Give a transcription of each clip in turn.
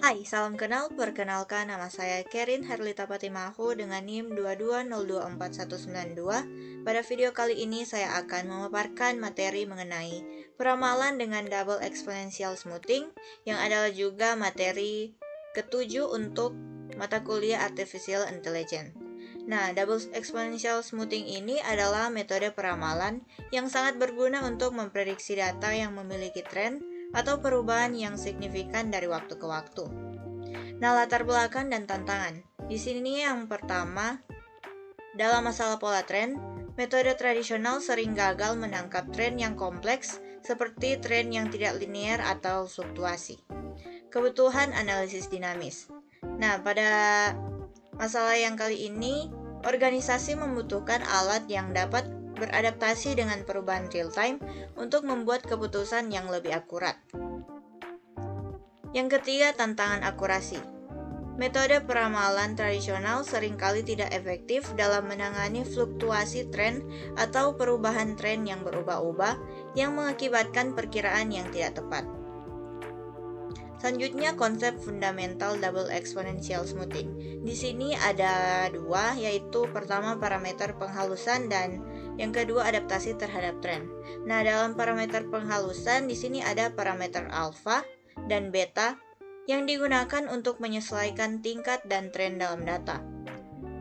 Hai, salam kenal. Perkenalkan, nama saya Kerin Herlita Patimahu dengan NIM 220241192. Pada video kali ini saya akan memaparkan materi mengenai peramalan dengan double exponential smoothing yang adalah juga materi ketujuh untuk mata kuliah Artificial Intelligence. Nah, double exponential smoothing ini adalah metode peramalan yang sangat berguna untuk memprediksi data yang memiliki tren atau perubahan yang signifikan dari waktu ke waktu. Nah, latar belakang dan tantangan. Di sini yang pertama, dalam masalah pola tren, metode tradisional sering gagal menangkap tren yang kompleks seperti tren yang tidak linear atau fluktuasi. Kebutuhan analisis dinamis. Nah, pada masalah yang kali ini, organisasi membutuhkan alat yang dapat beradaptasi dengan perubahan real time untuk membuat keputusan yang lebih akurat. Yang ketiga, tantangan akurasi. Metode peramalan tradisional seringkali tidak efektif dalam menangani fluktuasi tren atau perubahan tren yang berubah-ubah yang mengakibatkan perkiraan yang tidak tepat. Selanjutnya, konsep fundamental double exponential smoothing. Di sini ada dua, yaitu pertama parameter penghalusan dan yang kedua adaptasi terhadap tren. Nah, dalam parameter penghalusan di sini ada parameter alfa dan beta yang digunakan untuk menyesuaikan tingkat dan tren dalam data.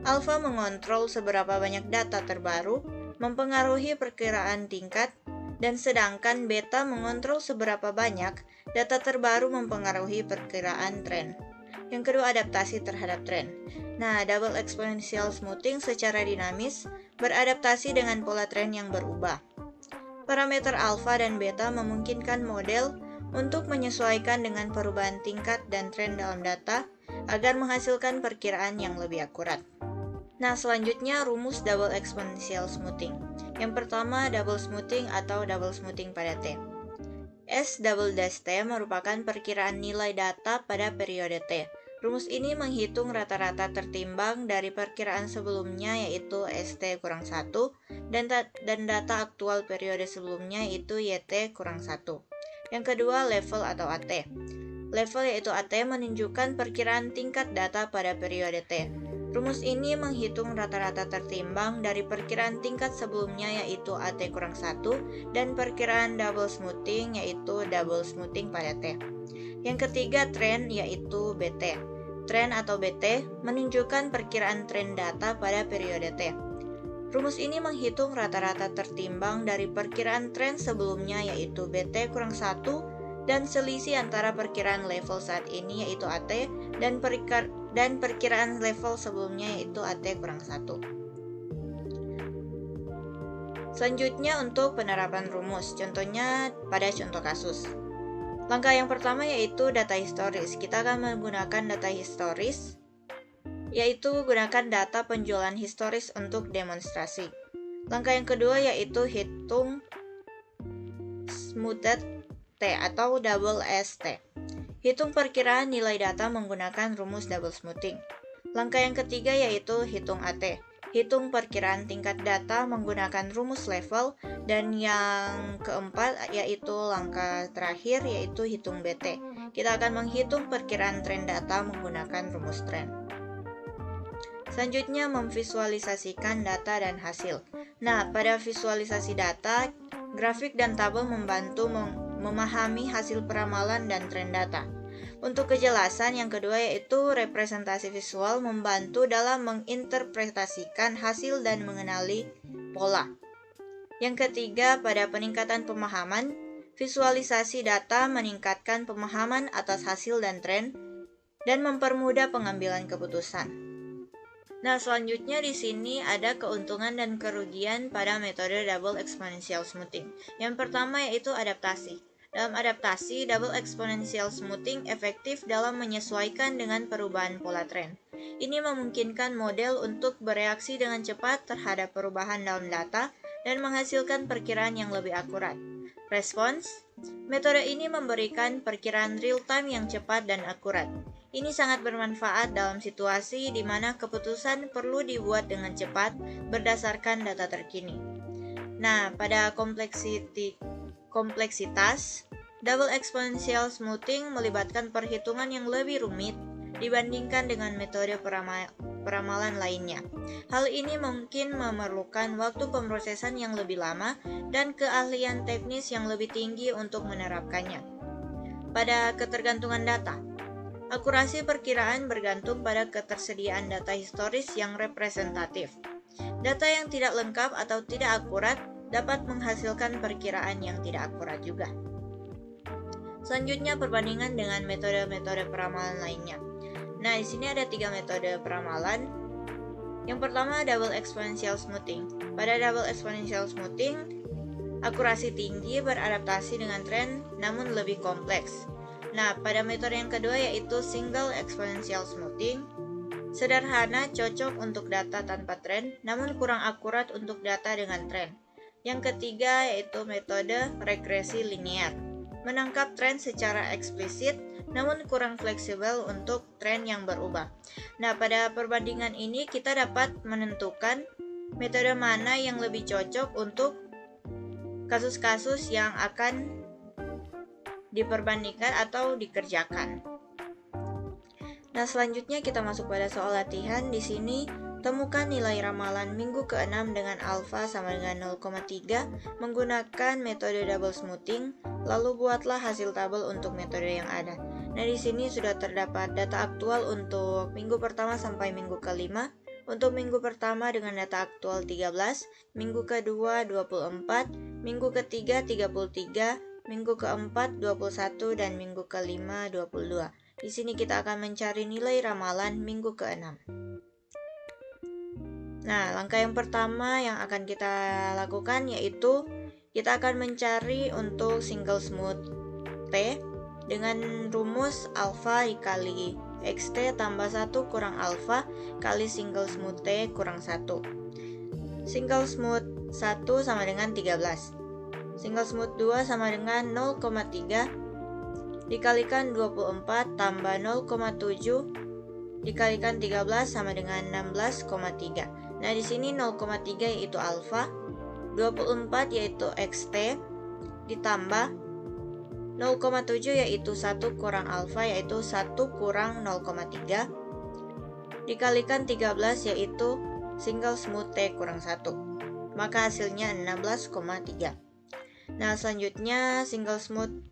Alfa mengontrol seberapa banyak data terbaru, mempengaruhi perkiraan tingkat, dan sedangkan beta mengontrol seberapa banyak data terbaru mempengaruhi perkiraan tren. Yang kedua, adaptasi terhadap tren. Nah, double exponential smoothing secara dinamis beradaptasi dengan pola tren yang berubah. Parameter alfa dan beta memungkinkan model untuk menyesuaikan dengan perubahan tingkat dan tren dalam data agar menghasilkan perkiraan yang lebih akurat. Nah, selanjutnya rumus double exponential smoothing. Yang pertama, double smoothing atau double smoothing pada T. S double dash T merupakan perkiraan nilai data pada periode T. Rumus ini menghitung rata-rata tertimbang dari perkiraan sebelumnya yaitu ST kurang 1 dan data aktual periode sebelumnya yaitu YT kurang 1. Yang kedua, level atau AT. Level yaitu AT menunjukkan perkiraan tingkat data pada periode T. Rumus ini menghitung rata-rata tertimbang dari perkiraan tingkat sebelumnya yaitu AT kurang 1 dan perkiraan double smoothing yaitu double smoothing pada T. Yang ketiga, tren yaitu BT. Tren atau BT menunjukkan perkiraan tren data pada periode T. Rumus ini menghitung rata-rata tertimbang dari perkiraan tren sebelumnya yaitu BT kurang 1 dan selisih antara perkiraan level saat ini yaitu AT dan perkiraan level sebelumnya yaitu AT kurang 1. Selanjutnya untuk penerapan rumus, contohnya pada contoh kasus. Langkah yang pertama yaitu data historis. Kita akan menggunakan data historis yaitu gunakan data penjualan historis untuk demonstrasi. Langkah yang kedua yaitu hitung smoothed T atau double ST. Hitung perkiraan nilai data menggunakan rumus double smoothing. Langkah yang ketiga yaitu hitung AT. Hitung perkiraan tingkat data menggunakan rumus level. Dan yang keempat yaitu langkah terakhir yaitu hitung BT. Kita akan menghitung perkiraan tren data menggunakan rumus tren. Selanjutnya, memvisualisasikan data dan hasil. Nah, pada visualisasi data, grafik dan tabel membantu memahami hasil peramalan dan tren data. Untuk kejelasan, yang kedua yaitu representasi visual membantu dalam menginterpretasikan hasil dan mengenali pola. Yang ketiga, pada peningkatan pemahaman, visualisasi data meningkatkan pemahaman atas hasil dan tren dan mempermudah pengambilan keputusan. Nah, selanjutnya di sini ada keuntungan dan kerugian pada metode double exponential smoothing. Yang pertama yaitu adaptasi. Dalam adaptasi, double exponential smoothing efektif dalam menyesuaikan dengan perubahan pola tren. Ini memungkinkan model untuk bereaksi dengan cepat terhadap perubahan dalam data dan menghasilkan perkiraan yang lebih akurat. Respons, metode ini memberikan perkiraan real-time yang cepat dan akurat. Ini sangat bermanfaat dalam situasi di mana keputusan perlu dibuat dengan cepat berdasarkan data terkini. Nah, pada kompleksitas, Double exponential smoothing melibatkan perhitungan yang lebih rumit dibandingkan dengan metode peramalan lainnya. Hal ini mungkin memerlukan waktu pemrosesan yang lebih lama dan keahlian teknis yang lebih tinggi untuk menerapkannya. Pada ketergantungan data, akurasi perkiraan bergantung pada ketersediaan data historis yang representatif. Data yang tidak lengkap atau tidak akurat dapat menghasilkan perkiraan yang tidak akurat juga. Selanjutnya, perbandingan dengan metode-metode peramalan lainnya. Nah, di sini ada 3 metode peramalan. Yang pertama, double exponential smoothing. Pada double exponential smoothing, akurasi tinggi beradaptasi dengan tren namun lebih kompleks. Nah, pada metode yang kedua yaitu single exponential smoothing, sederhana, cocok untuk data tanpa tren, namun kurang akurat untuk data dengan tren. Yang ketiga yaitu metode regresi linear, menangkap tren secara eksplisit, namun kurang fleksibel untuk tren yang berubah. Nah, pada perbandingan ini kita dapat menentukan metode mana yang lebih cocok untuk kasus-kasus yang akan diperbandingkan atau dikerjakan. Nah, selanjutnya kita masuk pada soal latihan. Di sini temukan nilai ramalan minggu ke-6 dengan alfa sama dengan 0,3 menggunakan metode double smoothing, lalu buatlah hasil tabel untuk metode yang ada. Nah, di sini sudah terdapat data aktual untuk minggu pertama sampai minggu ke-5. Untuk minggu pertama dengan data aktual 13, minggu kedua 24, minggu ketiga 33, minggu keempat 21, dan minggu kelima 22. Di sini kita akan mencari nilai ramalan minggu ke-6. Nah, langkah yang pertama yang akan kita lakukan yaitu kita akan mencari untuk single smooth T dengan rumus alfa dikali XT tambah 1 kurang alfa kali single smooth T kurang 1. Single smooth 1 sama dengan 13. Single smooth 2 sama dengan 0,3 dikalikan 24 tambah 0,7 dikalikan 13 sama dengan 16,3. Nah, di sini 0,3 yaitu alfa, 24 yaitu XT, ditambah 0,7 yaitu 1 kurang alfa yaitu 1 kurang 0,3, dikalikan 13 yaitu single smooth T kurang 1. Maka hasilnya 16,3. Nah, selanjutnya single smooth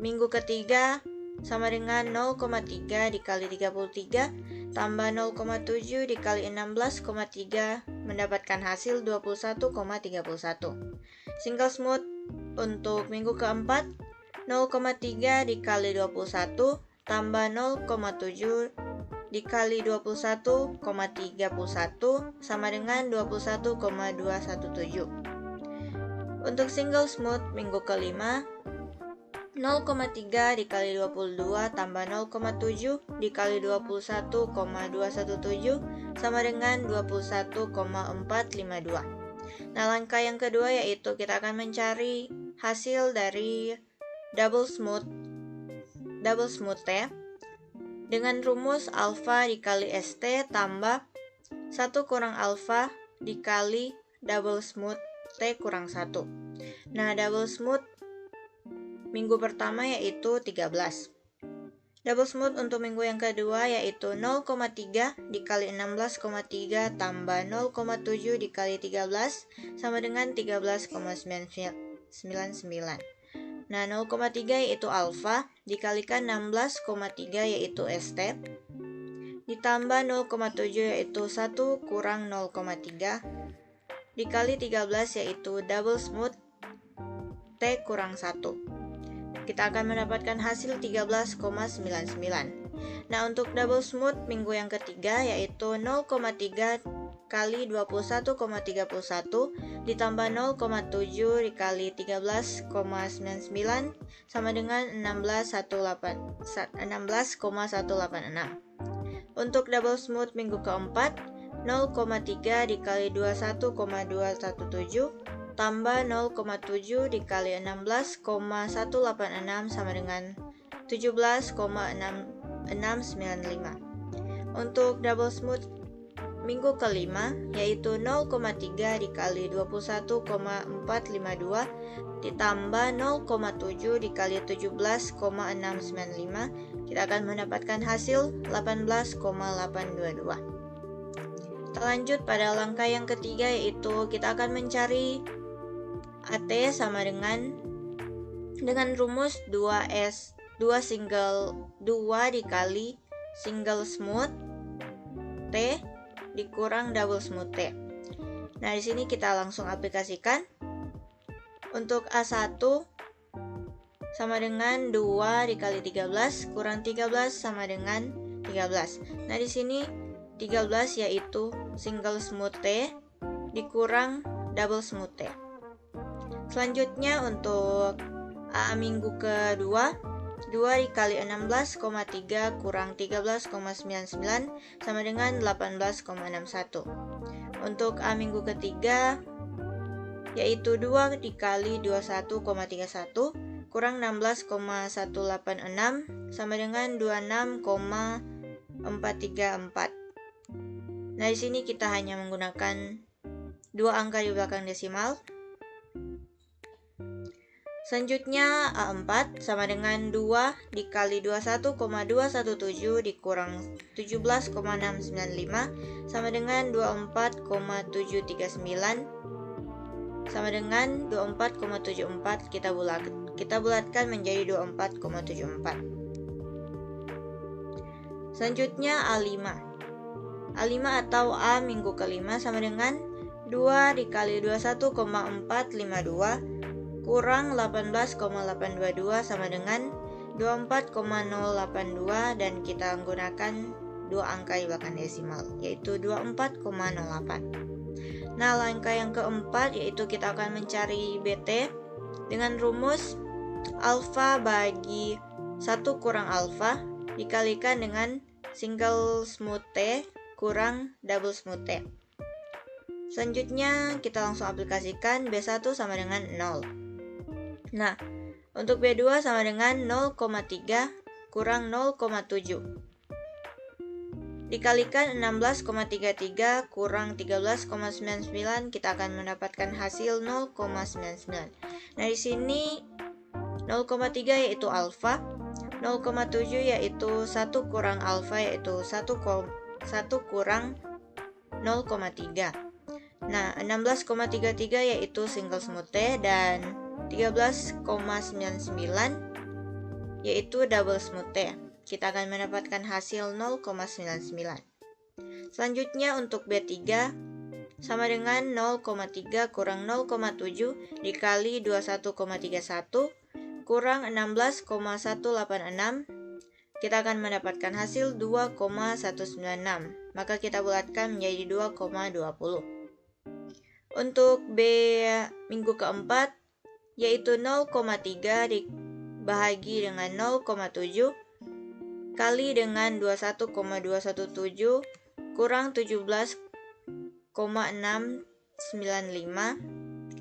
minggu ketiga sama dengan 0,3 dikali 33 tambah 0,7 dikali 16,3 mendapatkan hasil 21,31. Single smooth untuk minggu keempat 0,3 dikali 21 tambah 0,7 dikali 21,31 sama dengan 21,217. Untuk single smooth minggu kelima 0,3 dikali 22 tambah 0,7 dikali 21,217 sama dengan 21,452. Nah, langkah yang kedua yaitu kita akan mencari hasil dari double smooth T dengan rumus alfa dikali ST tambah 1 kurang alfa dikali double smooth T kurang 1. Nah, double smooth minggu pertama yaitu 13. Double smooth untuk minggu yang kedua yaitu 0,3 dikali 16,3 tambah 0,7 dikali 13 sama dengan 13,99. Nah, 0,3 yaitu alfa dikalikan 16,3 yaitu ST ditambah 0,7 yaitu 1 kurang 0,3 dikali 13 yaitu double smooth T kurang 1. Kita akan mendapatkan hasil 13,99. Nah, untuk double smooth minggu yang ketiga yaitu 0,3 kali 21,31 ditambah 0,7 dikali 13,99 sama dengan 16,186. Untuk double smooth minggu keempat 0,3 dikali 21,217 tambah 0,7 dikali 16,186 sama dengan 17,6695. Untuk double smooth minggu kelima yaitu 0,3 dikali 21,452 ditambah 0,7 dikali 17,695, kita akan mendapatkan hasil 18,822. Kita lanjut pada langkah yang ketiga, yaitu kita akan mencari AT sama dengan rumus 2S 2 dikali single smooth T dikurang double smooth T. Nah, di sini kita langsung aplikasikan. Untuk A1 sama dengan 2 dikali 13 kurang 13 sama dengan 13. Nah, di sini 13 yaitu single smooth T dikurang double smooth T. Selanjutnya untuk A minggu kedua, 2 dikali 16,3 kurang 13,99 sama dengan 18,61. Untuk A minggu ketiga, yaitu 2 dikali 21,31 kurang 16,186 sama dengan 26,434. Nah, di sini kita hanya menggunakan dua angka di belakang desimal. Selanjutnya A4 sama dengan 2 dikali 21,217 dikurang 17,695 sama dengan 24,739 sama dengan 24,74. Kita bulatkan menjadi 24,74. Selanjutnya A5 atau A minggu kelima sama dengan 2 dikali 21,452 kurang 18,822 sama dengan 24,082, dan kita menggunakan dua angka di belakang desimal yaitu 24,08. Nah, langkah yang keempat yaitu kita akan mencari BT dengan rumus alfa bagi 1 kurang alfa dikalikan dengan single smooth T kurang double smooth T. Selanjutnya kita langsung aplikasikan B1 sama dengan 0. Nah, untuk B2 sama dengan 0,3 kurang 0,7 dikalikan 16,33 kurang 13,99, kita akan mendapatkan hasil 0,99. Nah, di sini 0,3 yaitu alfa, 0,7 yaitu 1 kurang alfa yaitu 1 kurang 0,3. Nah, 16,33 yaitu single smooth T dan 13,99 yaitu double smooth T. Kita akan mendapatkan hasil 0,99. Selanjutnya untuk B3 sama dengan 0,3 kurang 0,7 dikali 21,31 kurang 16,186. Kita akan mendapatkan hasil 2,196. Maka kita bulatkan menjadi 2,20. Untuk B minggu keempat yaitu 0,3 dibahagi dengan 0,7 kali dengan 21,217 kurang 17,695.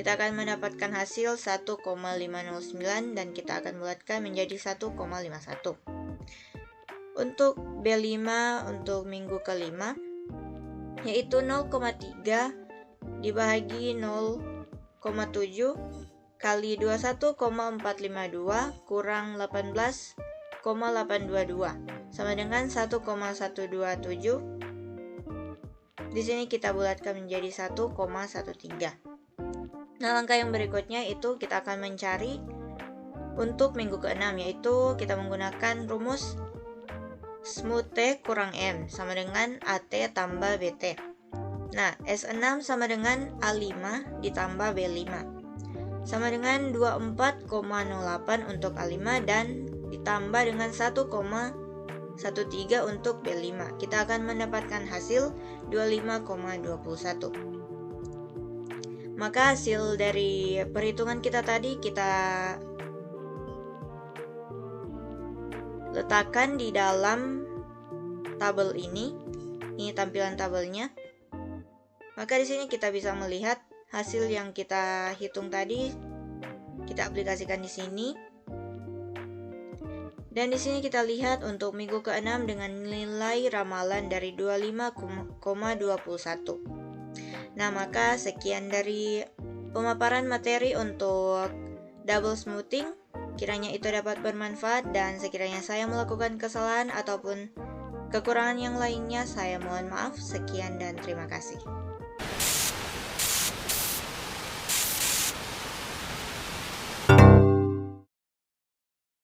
Kita akan mendapatkan hasil 1,509 dan kita akan bulatkan menjadi 1,51. Untuk B5 untuk minggu kelima yaitu 0,3 dibahagi 0,7 kali 21,452 kurang 18,822 sama dengan 1,127. Di sini kita bulatkan menjadi 1,13. Nah, langkah yang berikutnya itu kita akan mencari untuk minggu ke-6, yaitu kita menggunakan rumus smooth T kurang M sama dengan AT tambah BT. Nah, S6 sama dengan A5 ditambah B5 sama dengan 24,08 untuk A5 dan ditambah dengan 1,13 untuk B5. Kita akan mendapatkan hasil 25,21. Maka hasil dari perhitungan kita tadi kita letakkan di dalam tabel ini. Ini tampilan tabelnya. Maka di sini kita bisa melihat hasil yang kita hitung tadi, kita aplikasikan di sini. Dan di sini kita lihat untuk minggu ke-6 dengan nilai ramalan dari 25,21. Nah, maka sekian dari pemaparan materi untuk double smoothing. Kiranya itu dapat bermanfaat, dan sekiranya saya melakukan kesalahan ataupun kekurangan yang lainnya, saya mohon maaf. Sekian dan terima kasih.